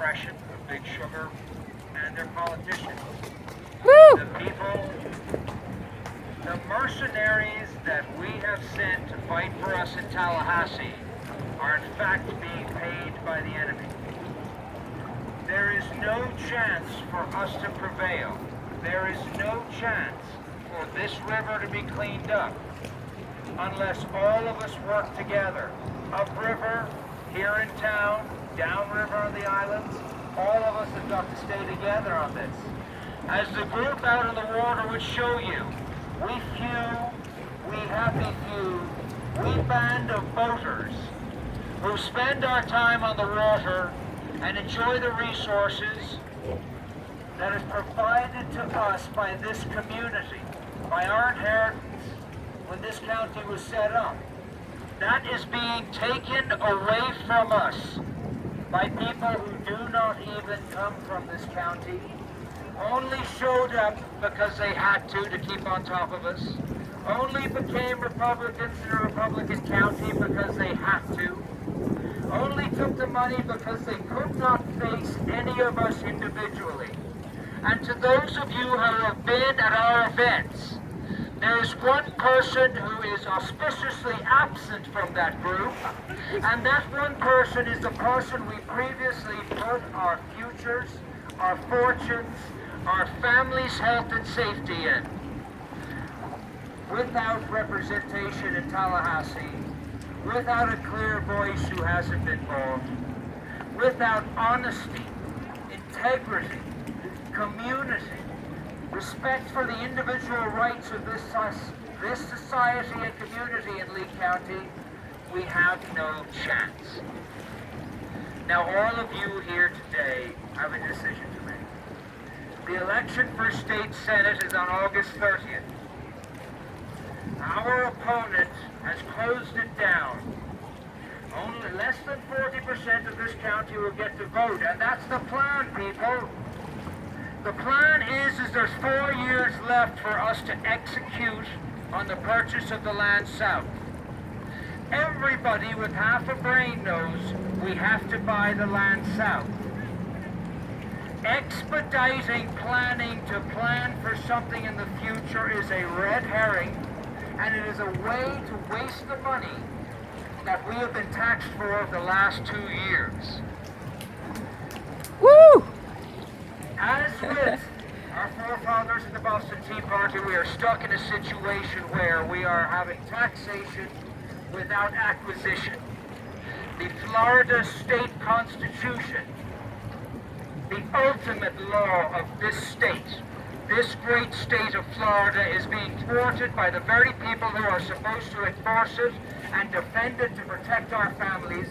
oppression of Big Sugar and their politicians. Woo! The people, the mercenaries that we have sent to fight for us in Tallahassee are in fact being paid by the enemy. There is no chance for us to prevail. There is no chance for this river to be cleaned up unless all of us work together. Upriver, here in town, downriver on the islands, all of us have got to stay together on this. As the group out in the water would show you, we happy few, we band of boaters who spend our time on the water and enjoy the resources that is provided to us by this community, by our inheritance when this county was set up. That is being taken away from us by people who do not even come from this county, only showed up because they had to keep on top of us, only became Republicans in a Republican county because they had to, only took the money because they could not face any of us individually. And to those of you who have been at our events, there is one person who is auspiciously absent from that group, and that one person is the person we previously put our futures, our fortunes, our family's health and safety in. Without representation in Tallahassee, without a clear voice who hasn't been born, without honesty, integrity, community, respect for the individual rights of this society and community in Lee County, we have no chance. Now all of you here today have a decision to make. The election for state senate is on August 30th. Our opponent has closed it down. Only less than 40% of this county will get to vote, and that's the plan, people. The plan is there's 4 years left for us to execute on the purchase of the land south. Everybody with half a brain knows we have to buy the land south. Expediting planning to plan for something in the future is a red herring, and it is a way to waste the money that we have been taxed for the last 2 years. Woo! As with our forefathers in the Boston Tea Party, we are stuck in a situation where we are having taxation without acquisition. The Florida State Constitution, the ultimate law of this state, this great state of Florida, is being thwarted by the very people who are supposed to enforce it and defend it to protect our families.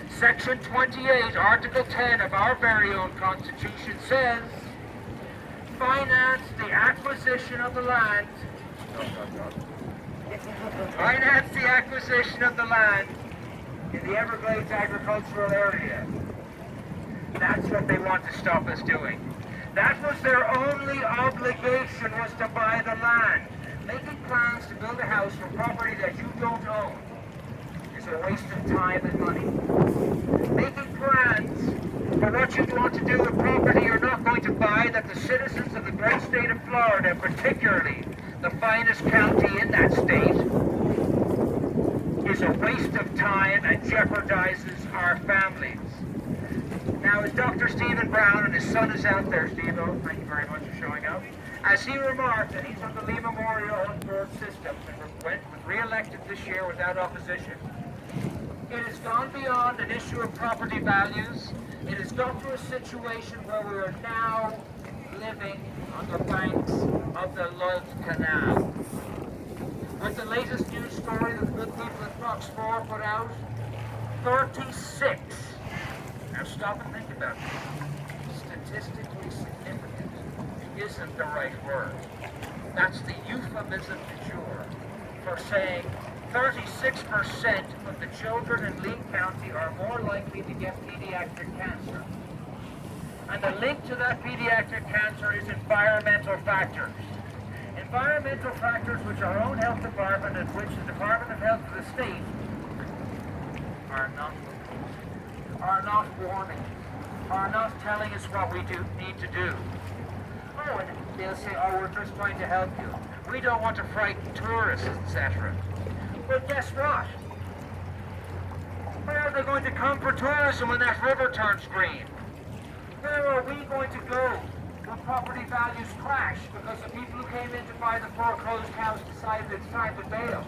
Section 28, Article 10 of our very own Constitution says, finance the acquisition of the land. Finance the acquisition of the land in the Everglades agricultural area. That's what they want to stop us doing. That was their only obligation, was to buy the land. Making plans to build a house for property that you don't own is a waste of time and money. Making plans for what you want to do with property you're not going to buy, that the citizens of the great state of Florida, particularly the finest county in that state, is a waste of time and jeopardizes our families. Now, as Dr. Stephen Brown, and his son is out there, Steve, thank you very much for showing up, as he remarked, and he's on the Lee Memorial on board systems and was re-elected this year without opposition, it has gone beyond an issue of property values. It has got to a situation where we are now living on the banks of the Love Canal. With the latest news story that the good people at Fox 4 put out, 36. Now stop and think about it. Statistically significant isn't the right word. That's the euphemism du jour for saying 36% of the children in Lee County are more likely to get pediatric cancer. And the link to that pediatric cancer is environmental factors. Environmental factors which our own health department and which the Department of Health of the state are not warning. are not telling us what we need to do. Oh, and they'll say, oh, we're just trying to help you. We don't want to frighten tourists, etc. But guess what? Where are they going to come for tourism when that river turns green? Where are we going to go when property values crash because the people who came in to buy the foreclosed house decided it's time to bail?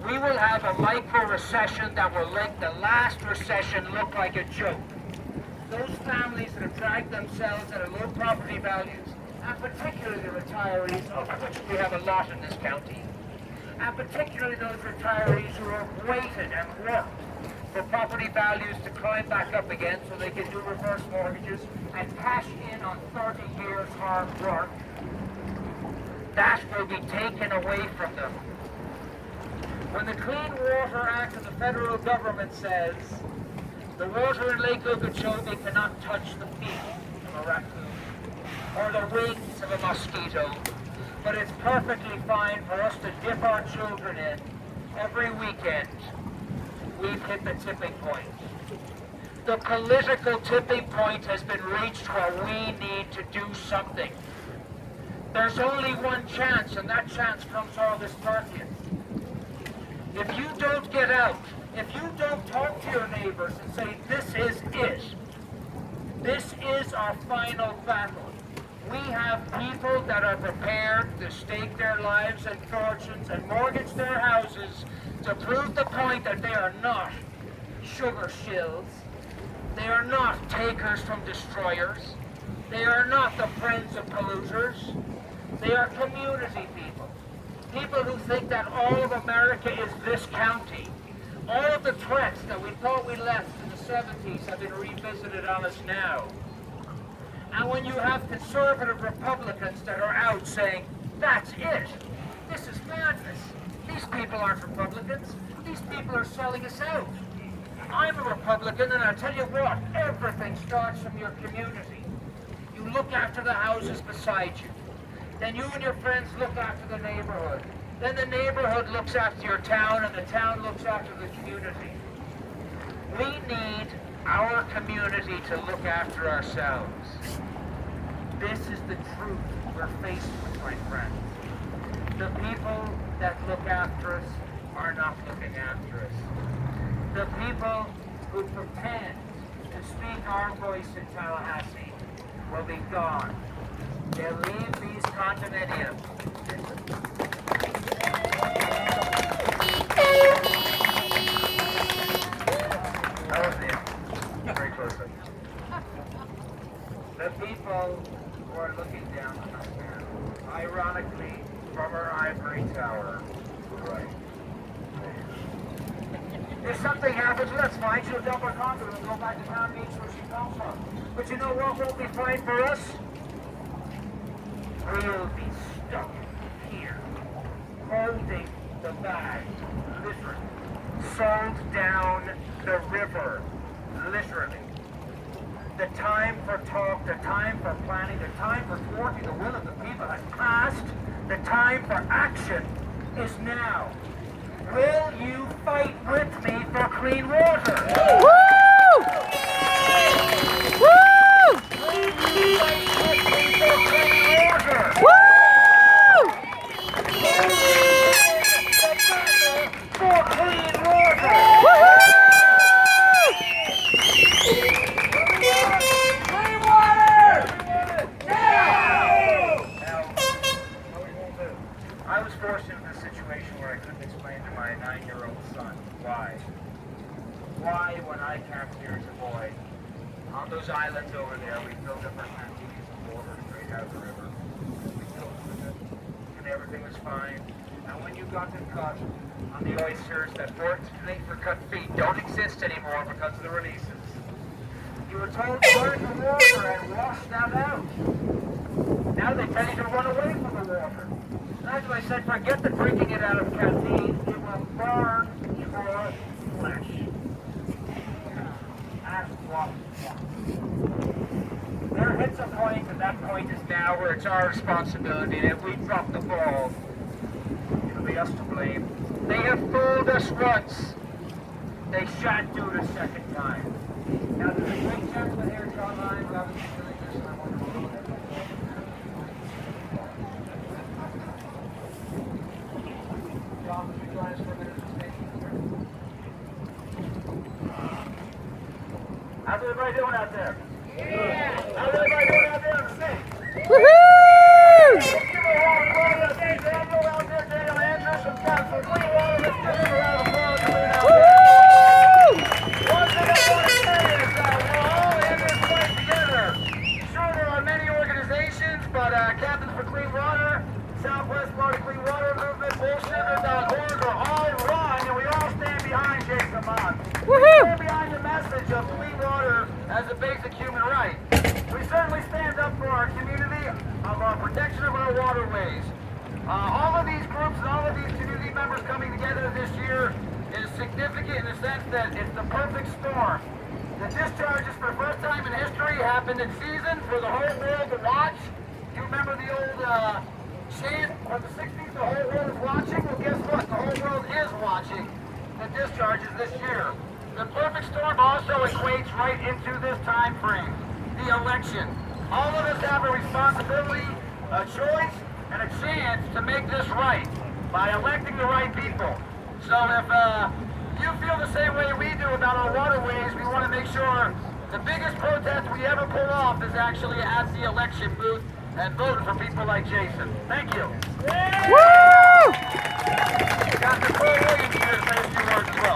We will have a micro-recession that will make the last recession look like a joke. Those families that have dragged themselves at low property values, and particularly the retirees, of which we have a lot in this county, and particularly those retirees who have waited and worked for property values to climb back up again so they can do reverse mortgages and cash in on 30 years hard work, that will be taken away from them. When the Clean Water Act of the federal government says the water in Lake Okeechobee cannot touch the feet of a raccoon or the wings of a mosquito, but it's perfectly fine for us to dip our children in every weekend, we've hit the tipping point. The political tipping point has been reached where we need to do something. There's only one chance, and that chance comes August 30th. If you don't get out, if you don't talk to your neighbors and say, this is it, this is our final battle, we have people that are prepared to stake their lives and fortunes and mortgage their houses to prove the point that they are not sugar shills, they are not takers from destroyers, they are not the friends of polluters, they are community people. People who think that all of America is this county. All of the threats that we thought we left in the 70s have been revisited on us now. And when you have conservative Republicans that are out saying, that's it, this is madness. These people aren't Republicans. These people are selling us out. I'm a Republican, and I'll tell you what, everything starts from your community. You look after the houses beside you. Then you and your friends look after the neighborhood. Then the neighborhood looks after your town, and the town looks after the community. We need our community to look after ourselves. This is the truth we're faced with, my friends. The people that look after us are not looking after us. The people who pretend to speak our voice in Tallahassee will be gone. They'll leave these condominiums. That was it. Very close. The people who are looking down on us now, ironically, from our ivory tower, right? If something happens, that's fine. She'll dump her condo and go back to Town Beach where she comes from. But you know what won't be fine for us? We'll be stuck here, holding the bag, literally, sold down the river, literally. The time for talk, the time for planning, the time for thwarting the will of the people has passed. The time for action is now. Will you fight with me for clean water? Woo! Woo! Will you fight with me for clean water? Woo! For clean water! Clean water! Now, I was forced into a situation where I couldn't explain to my 9-year-old son why. Why, when I camped here as a boy, on those islands over there, we filled up our canteens of water straight out of the river. We filled with it, and everything was fine. And when you got them cut on the oysters, that fortunately for cut feet don't exist anymore because of the releases. You were told to burn the water and wash that out. Now they tell you to run away from the water. That's why I said, forget the drinking it out of canteens. It will burn your flesh. Ask what there hits a point, and that point is now where it's our responsibility. And if we drop the ball, it'll be us to blame. They have fooled us once. They shan't do it a second time. Now, there's a great gentleman here How's everybody doing out there? Yeah. How's everybody doing out there in the state? Woohoo! Let's give a round of applause to Dave Daniel out there, Daniel Andrews from Council Clearwater. Let's give him a round of applause for being out there. Woo! One thing I want to say is we're all in this fight together. Sure, there are many organizations, but Captains for Clean Water, Southwest Florida Clean Water Movement, bullshitter.org are all run, and we all stand behind Jason Mond. We Woohoo! stand behind the message of clean water as a basic human right. We certainly stand up for our community, of our protection of our waterways. All of these groups and all of these community members coming together this year is significant in the sense that it's the perfect storm. The discharges for the first time in history happened in season for the whole world to watch. You remember the old chant from the 60s, the whole world is watching? Well, guess what? The whole world is watching the discharges this year. The perfect storm also equates right into this time frame, the election. All of us have a responsibility, a choice, and a chance to make this right by electing the right people. So if you feel the same way we do about our waterways, we want to make sure the biggest protest we ever pull off is actually at the election booth and voting for people like Jason. Thank you. Woo! Dr. Cole Williams here to say a few words as well.